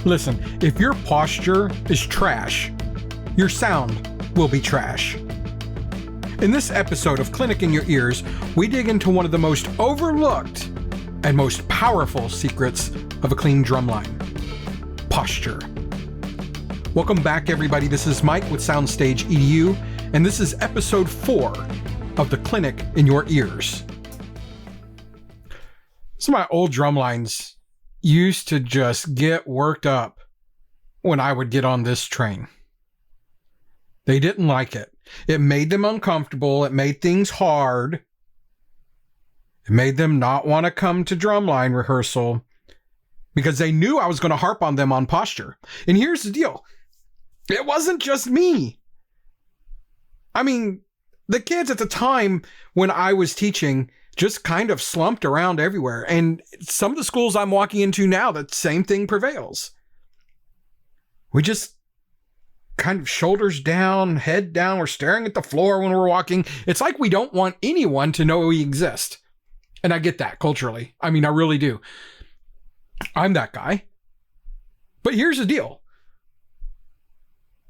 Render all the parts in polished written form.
Listen, if your posture is trash, your sound will be trash. In this episode of Clinic in Your Ears, we dig into one of the most overlooked and most powerful secrets of a clean drumline: posture. Welcome back, everybody. This is Mike with Soundstage EDU, and this is episode 4 of the Clinic in Your Ears. Some of my old drumlines used to just get worked up when I would get on this train. They didn't like it. It made them uncomfortable. It made things hard. It made them not want to come to drumline rehearsal because they knew I was going to harp on them on posture. And here's the deal. It wasn't just me. I mean, the kids at the time when I was teaching just kind of slumped around everywhere. And some of the schools I'm walking into now, that same thing prevails. We just kind of shoulders down, head down. We're staring at the floor when we're walking. It's like we don't want anyone to know we exist. And I get that culturally. I mean, I really do. I'm that guy. But here's the deal.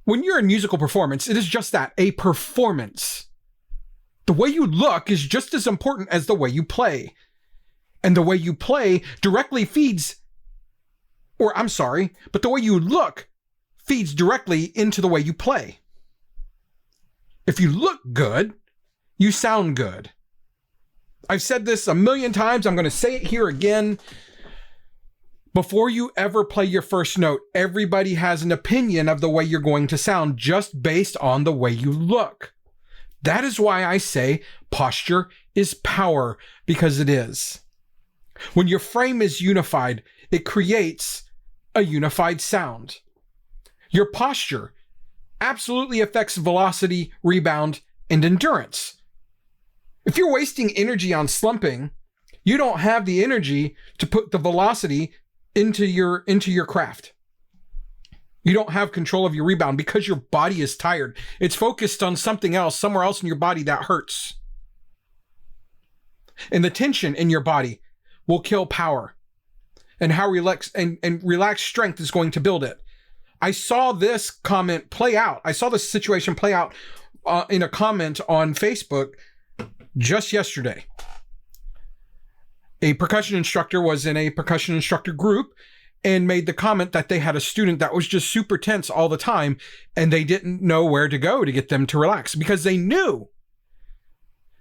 When you're in musical performance, it is just that, a performance. The way you look is just as important as the way you play. And the way you play directly feeds, but the way you look feeds directly into the way you play. If you look good, you sound good. I've said this a million times. I'm going to say it here again. Before you ever play your first note, everybody has an opinion of the way you're going to sound just based on the way you look. That is why I say posture is power, because it is. When your frame is unified, it creates a unified sound. Your posture absolutely affects velocity, rebound, and endurance. If you're wasting energy on slumping, you don't have the energy to put the velocity into your craft. You don't have control of your rebound because your body is tired. It's focused on something else, somewhere else in your body that hurts. And the tension in your body will kill power. And how relaxed strength is going to build it. I saw this comment play out. I saw this situation play out in a comment on Facebook just yesterday. A percussion instructor was in a percussion instructor group and made the comment that they had a student that was just super tense all the time, and they didn't know where to go to get them to relax because they knew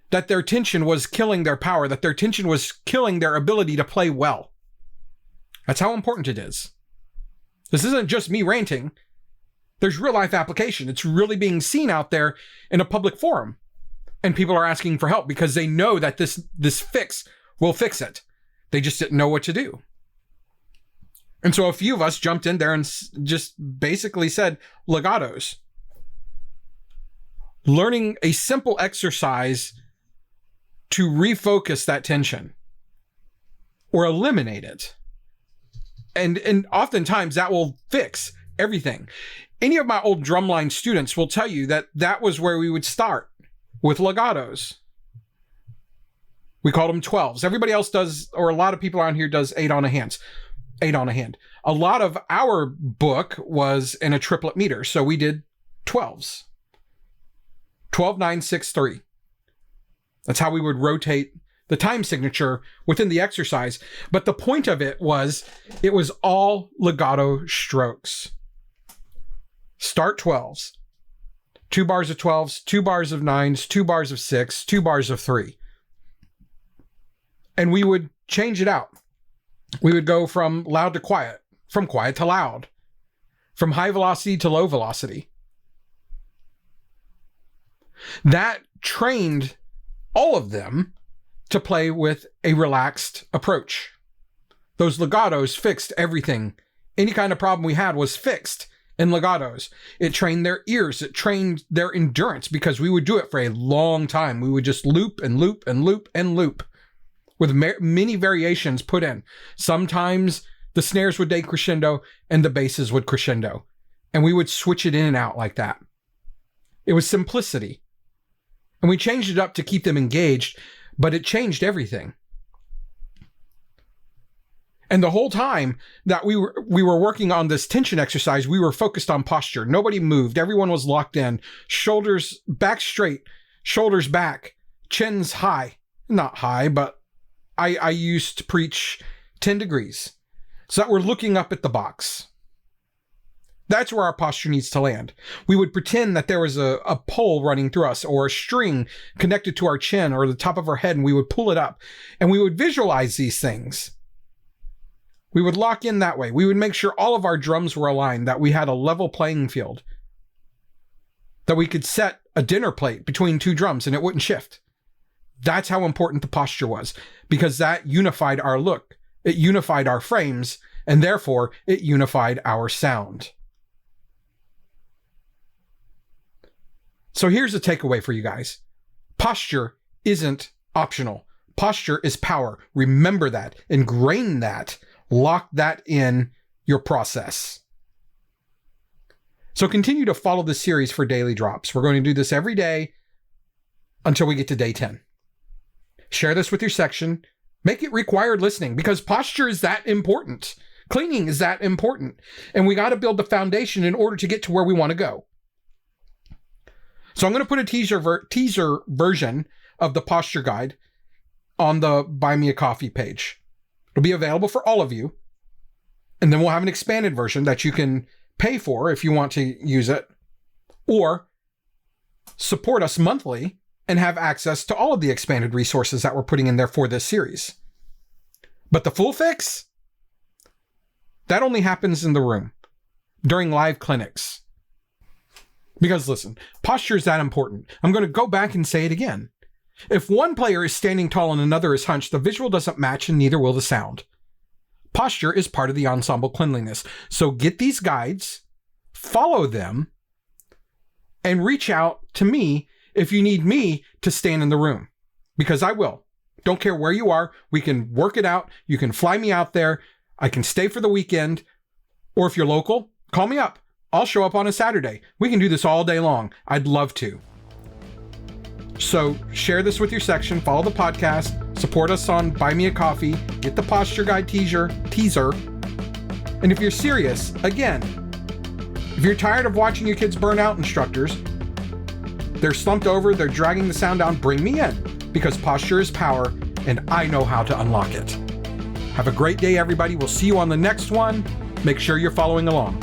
that their tension was killing their power, that their tension was killing their ability to play well. That's how important it is. This isn't just me ranting. There's real life application. It's really being seen out there in a public forum, and people are asking for help because they know that this fix will fix it. They just didn't know what to do. And so a few of us jumped in there and just basically said legatos. Learning a simple exercise to refocus that tension or eliminate it. And oftentimes that will fix everything. Any of my old drumline students will tell you that was where we would start with legatos. We called them 12s. Everybody else does, or a lot of people around here does 8 on a hand. A lot of our book was in a triplet meter, so we did 12s. 12, 9, 6, 3. That's how we would rotate the time signature within the exercise. But the point of it was all legato strokes. Start 12s. 2 bars of 12s, 2 bars of 9s, 2 bars of 6, 2 bars of 3. And we would change it out. We would go from loud to quiet, from quiet to loud, from high velocity to low velocity. That trained all of them to play with a relaxed approach. Those legatos fixed everything. Any kind of problem we had was fixed in legatos. It trained their ears. It trained their endurance because we would do it for a long time. We would just loop and loop and loop and loop, with many variations put in. Sometimes the snares would decrescendo and the basses would crescendo. And we would switch it in and out like that. It was simplicity. And we changed it up to keep them engaged, but it changed everything. And the whole time that we were working on this tension exercise, we were focused on posture. Nobody moved. Everyone was locked in. Shoulders back straight, shoulders back, chins high. Not high, but I used to preach 10 degrees. So that we're looking up at the box. That's where our posture needs to land. We would pretend that there was a pole running through us or a string connected to our chin or the top of our head, and we would pull it up. And we would visualize these things. We would lock in that way. We would make sure all of our drums were aligned, that we had a level playing field, that we could set a dinner plate between two drums and it wouldn't shift. That's how important the posture was, because that unified our look. It unified our frames, and therefore it unified our sound. So here's a takeaway for you guys. Posture isn't optional. Posture is power. Remember that. Ingrain that. Lock that in your process. So continue to follow the series for daily drops. We're going to do this every day until we get to day 10. Share this with your section. Make it required listening, because posture is that important. Cleaning is that important. And we got to build the foundation in order to get to where we want to go. So I'm going to put a teaser version of the posture guide on the Buy Me a Coffee page. It'll be available for all of you. And then we'll have an expanded version that you can pay for if you want to use it, or support us monthly and have access to all of the expanded resources that we're putting in there for this series. But the full fix, that only happens in the room during live clinics. Because listen, posture is that important. I'm going to go back and say it again. If one player is standing tall and another is hunched, the visual doesn't match and neither will the sound. Posture is part of the ensemble cleanliness. So get these guides, follow them, and reach out to me if you need me to stand in the room. Because I will. Don't care where you are. We can work it out. You can fly me out there. I can stay for the weekend. Or if you're local, call me up. I'll show up on a Saturday. We can do this all day long. I'd love to. So share this with your section, follow the podcast, support us on Buy Me a Coffee, get the Posture Guide teaser. And if you're serious, again, if you're tired of watching your kids burn out instructors, they're slumped over, they're dragging the sound down, bring me in, because posture is power and I know how to unlock it. Have a great day, everybody. We'll see you on the next one. Make sure you're following along.